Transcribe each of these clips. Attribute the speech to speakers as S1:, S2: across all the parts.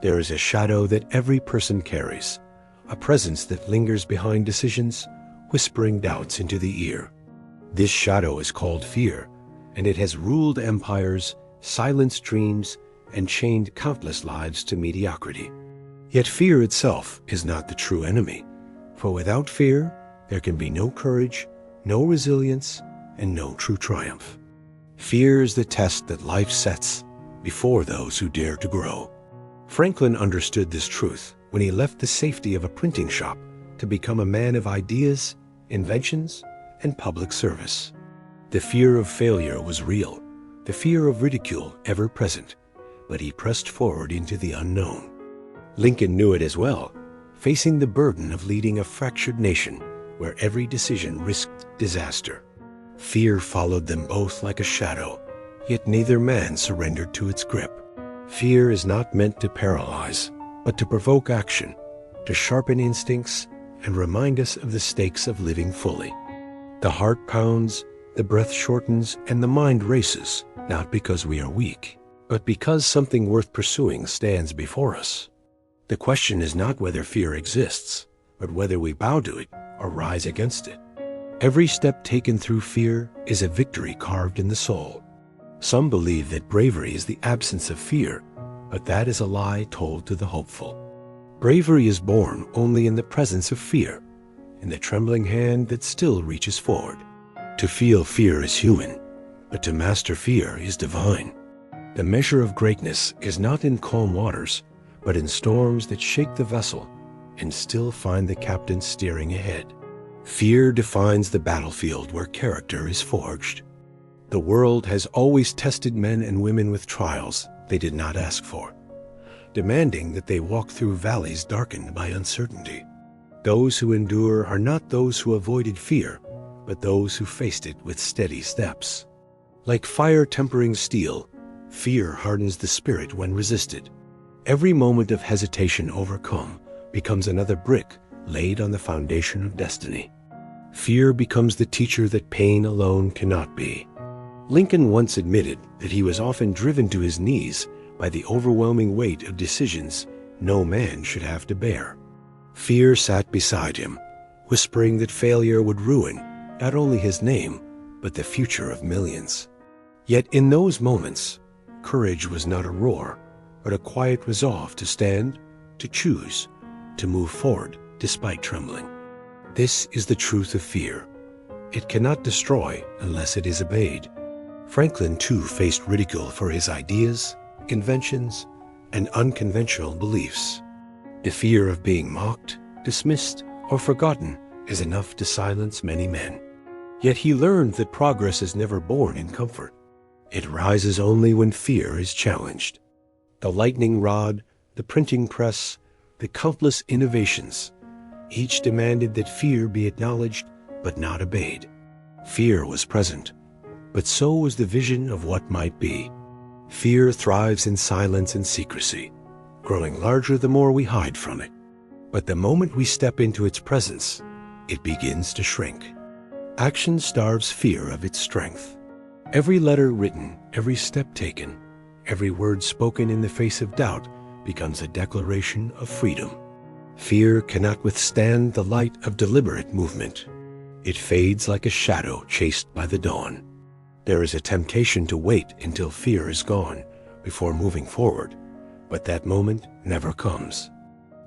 S1: There is a shadow that every person carries, a presence that lingers behind decisions, whispering doubts into the ear. This shadow is called fear, and it has ruled empires, silenced dreams, and chained countless lives to mediocrity. Yet fear itself is not the true enemy, for without fear, there can be no courage, no resilience, and no true triumph. Fear is the test that life sets before those who dare to grow. Franklin understood this truth when he left the safety of a printing shop to become a man of ideas, inventions, and public service. The fear of failure was real, the fear of ridicule ever present, but he pressed forward into the unknown. Lincoln knew it as well, facing the burden of leading a fractured nation where every decision risked disaster. Fear followed them both like a shadow, yet neither man surrendered to its grip. Fear is not meant to paralyze, but to provoke action, to sharpen instincts, and remind us of the stakes of living fully. The heart pounds, the breath shortens, and the mind races, not because we are weak, but because something worth pursuing stands before us. The question is not whether fear exists, but whether we bow to it or rise against it. Every step taken through fear is a victory carved in the soul. Some believe that bravery is the absence of fear, but that is a lie told to the hopeful. Bravery is born only in the presence of fear, in the trembling hand that still reaches forward. To feel fear is human, but to master fear is divine. The measure of greatness is not in calm waters, but in storms that shake the vessel and still find the captain steering ahead. Fear defines the battlefield where character is forged. The world has always tested men and women with trials they did not ask for, demanding that they walk through valleys darkened by uncertainty. Those who endure are not those who avoided fear, but those who faced it with steady steps. Like fire tempering steel, fear hardens the spirit when resisted. Every moment of hesitation overcome becomes another brick laid on the foundation of destiny. Fear becomes the teacher that pain alone cannot be. Lincoln once admitted that he was often driven to his knees by the overwhelming weight of decisions no man should have to bear. Fear sat beside him, whispering that failure would ruin not only his name, but the future of millions. Yet in those moments, courage was not a roar, but a quiet resolve to stand, to choose, to move forward despite trembling. This is the truth of fear. It cannot destroy unless it is obeyed. Franklin too faced ridicule for his ideas, inventions, and unconventional beliefs. The fear of being mocked, dismissed, or forgotten is enough to silence many men. Yet he learned that progress is never born in comfort. It rises only when fear is challenged. The lightning rod, the printing press, the countless innovations, each demanded that fear be acknowledged but not obeyed. Fear was present, but so was the vision of what might be. Fear thrives in silence and secrecy, growing larger the more we hide from it. But the moment we step into its presence, it begins to shrink. Action starves fear of its strength. Every letter written, every step taken, every word spoken in the face of doubt becomes a declaration of freedom. Fear cannot withstand the light of deliberate movement. It fades like a shadow chased by the dawn. There is a temptation to wait until fear is gone before moving forward, but that moment never comes.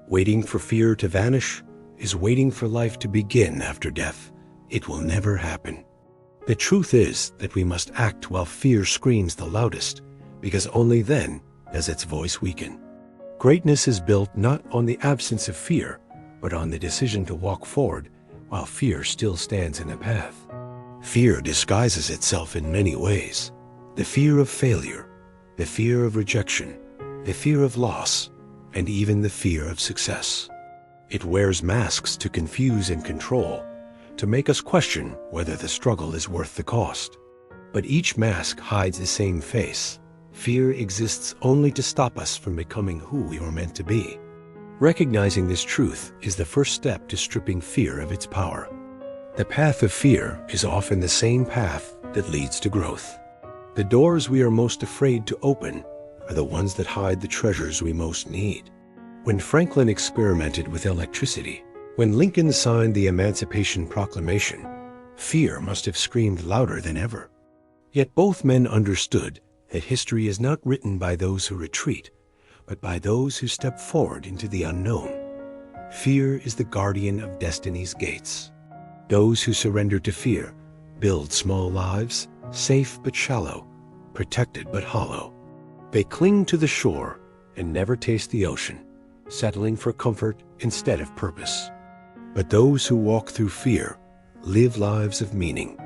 S1: Waiting for fear to vanish is waiting for life to begin after death. It will never happen. The truth is that we must act while fear screams the loudest, because only then does its voice weaken. Greatness is built not on the absence of fear, but on the decision to walk forward while fear still stands in the path. Fear disguises itself in many ways. The fear of failure, the fear of rejection, the fear of loss, and even the fear of success. It wears masks to confuse and control, to make us question whether the struggle is worth the cost. But each mask hides the same face. Fear exists only to stop us from becoming who we were meant to be. Recognizing this truth is the first step to stripping fear of its power. The path of fear is often the same path that leads to growth. The doors we are most afraid to open are the ones that hide the treasures we most need. When Franklin experimented with electricity, when Lincoln signed the Emancipation Proclamation, fear must have screamed louder than ever. Yet both men understood that history is not written by those who retreat, but by those who step forward into the unknown. Fear is the guardian of destiny's gates. Those who surrender to fear build small lives, safe but shallow, protected but hollow. They cling to the shore and never taste the ocean, settling for comfort instead of purpose. But those who walk through fear live lives of meaning,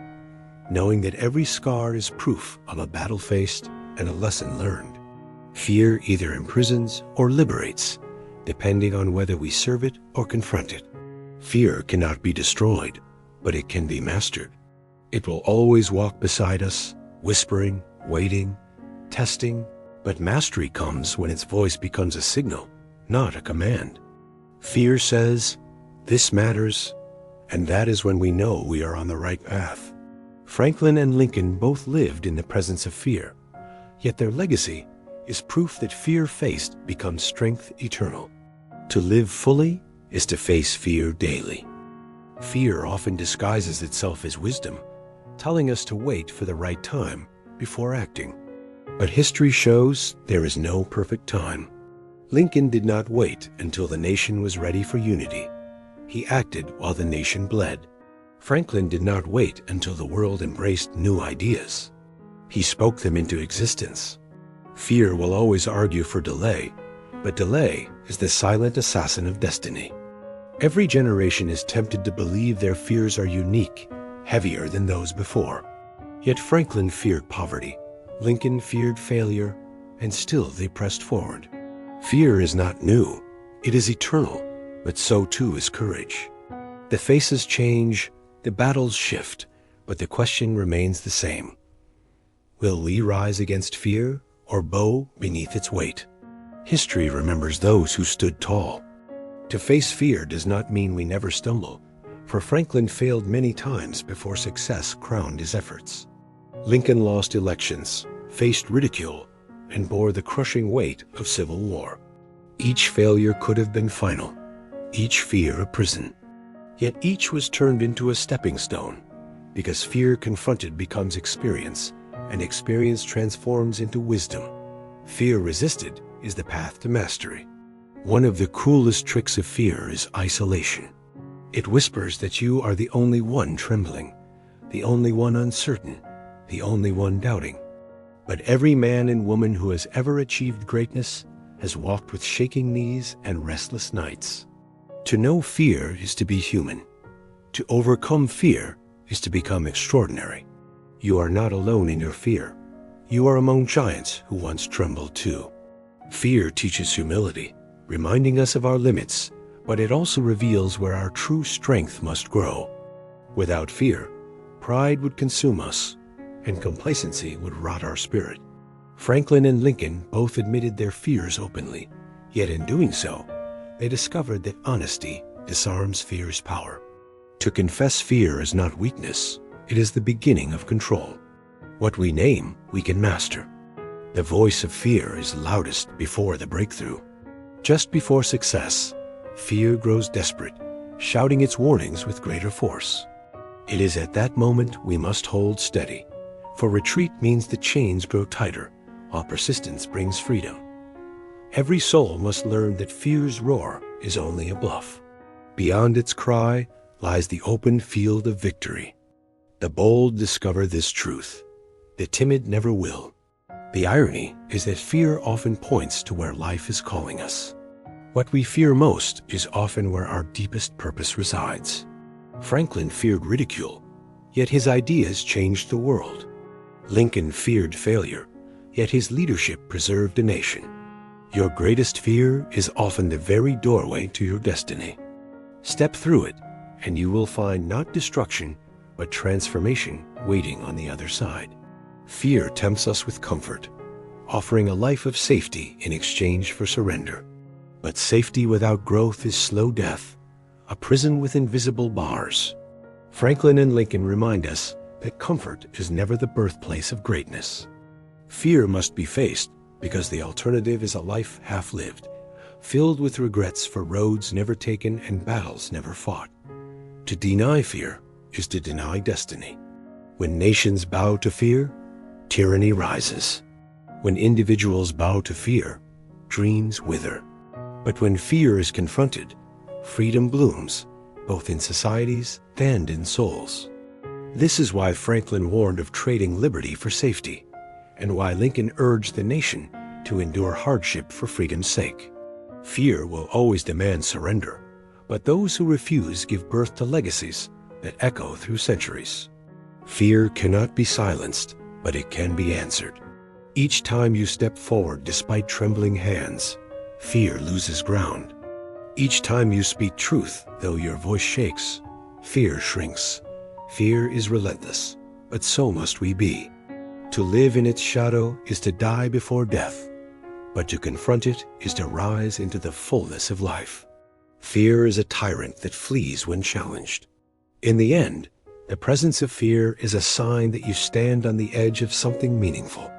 S1: knowing that every scar is proof of a battle faced and a lesson learned. Fear either imprisons or liberates, depending on whether we serve it or confront it. Fear cannot be destroyed, but it can be mastered. It will always walk beside us, whispering, waiting, testing, but mastery comes when its voice becomes a signal, not a command. Fear says, "This matters," and that is when we know we are on the right path. Franklin and Lincoln both lived in the presence of fear, yet their legacy is proof that fear faced becomes strength eternal. To live fully is to face fear daily. Fear often disguises itself as wisdom, telling us to wait for the right time before acting. But history shows there is no perfect time. Lincoln did not wait until the nation was ready for unity. He acted while the nation bled. Franklin did not wait until the world embraced new ideas. He spoke them into existence. Fear will always argue for delay, but delay is the silent assassin of destiny. Every generation is tempted to believe their fears are unique, heavier than those before. Yet Franklin feared poverty, Lincoln feared failure, and still they pressed forward. Fear is not new, it is eternal, but so too is courage. The faces change, the battles shift, but the question remains the same. Will we rise against fear or bow beneath its weight? History remembers those who stood tall. To face fear does not mean we never stumble, for Franklin failed many times before success crowned his efforts. Lincoln lost elections, faced ridicule, and bore the crushing weight of civil war. Each failure could have been final, each fear a prison. Yet each was turned into a stepping stone, because fear confronted becomes experience, and experience transforms into wisdom. Fear resisted is the path to mastery. One of the cruelest tricks of fear is isolation. It whispers that you are the only one trembling, the only one uncertain, the only one doubting. But every man and woman who has ever achieved greatness has walked with shaking knees and restless nights. To know fear is to be human. To overcome fear is to become extraordinary. You are not alone in your fear. You are among giants who once trembled too. Fear teaches humility, reminding us of our limits, but it also reveals where our true strength must grow. Without fear, pride would consume us, and complacency would rot our spirit. Franklin and Lincoln both admitted their fears openly, yet in doing so, they discovered that honesty disarms fear's power. To confess fear is not weakness, it is the beginning of control. What we name, we can master. The voice of fear is loudest before the breakthrough. Just before success, fear grows desperate, shouting its warnings with greater force. It is at that moment we must hold steady, for retreat means the chains grow tighter, while persistence brings freedom. Every soul must learn that fear's roar is only a bluff. Beyond its cry lies the open field of victory. The bold discover this truth. The timid never will. The irony is that fear often points to where life is calling us. What we fear most is often where our deepest purpose resides. Franklin feared ridicule, yet his ideas changed the world. Lincoln feared failure, yet his leadership preserved a nation. Your greatest fear is often the very doorway to your destiny. Step through it, and you will find not destruction, but transformation waiting on the other side. Fear tempts us with comfort, offering a life of safety in exchange for surrender. But safety without growth is slow death, a prison with invisible bars. Franklin and Lincoln remind us that comfort is never the birthplace of greatness. Fear must be faced, because the alternative is a life half lived, filled with regrets for roads never taken and battles never fought. To deny fear is to deny destiny. When nations bow to fear, tyranny rises. When individuals bow to fear, dreams wither. But when fear is confronted, freedom blooms, both in societies and in souls. This is why Franklin warned of trading liberty for safety, and why Lincoln urged the nation to endure hardship for freedom's sake. Fear will always demand surrender, but those who refuse give birth to legacies that echo through centuries. Fear cannot be silenced, but it can be answered. Each time you step forward despite trembling hands, fear loses ground. Each time you speak truth, though your voice shakes, fear shrinks. Fear is relentless, but so must we be. To live in its shadow is to die before death, but to confront it is to rise into the fullness of life. Fear is a tyrant that flees when challenged. In the end, the presence of fear is a sign that you stand on the edge of something meaningful.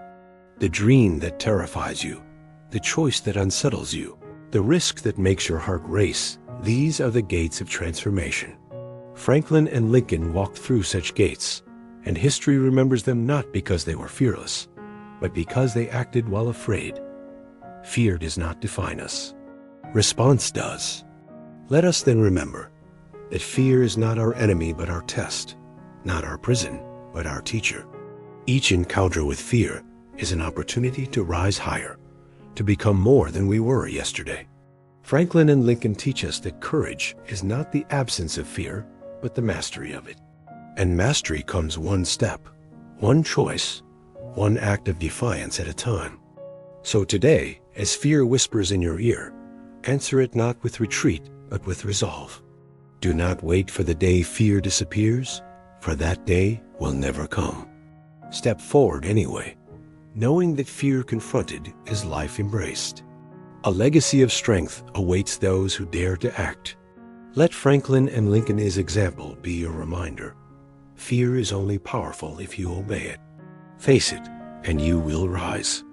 S1: The dream that terrifies you, the choice that unsettles you, the risk that makes your heart race, these are the gates of transformation. Franklin and Lincoln walked through such gates, and history remembers them not because they were fearless, but because they acted while afraid. Fear does not define us. Response does. Let us then remember that fear is not our enemy but our test, not our prison but our teacher. Each encounter with fear is an opportunity to rise higher, to become more than we were yesterday. Franklin and Lincoln teach us that courage is not the absence of fear, but the mastery of it. And mastery comes one step, one choice, one act of defiance at a time. So today, as fear whispers in your ear, answer it not with retreat, but with resolve. Do not wait for the day fear disappears, for that day will never come. Step forward anyway, knowing that fear confronted is life embraced. A legacy of strength awaits those who dare to act. Let Franklin and Lincoln's example be your reminder. Fear is only powerful if you obey it. Face it, and you will rise.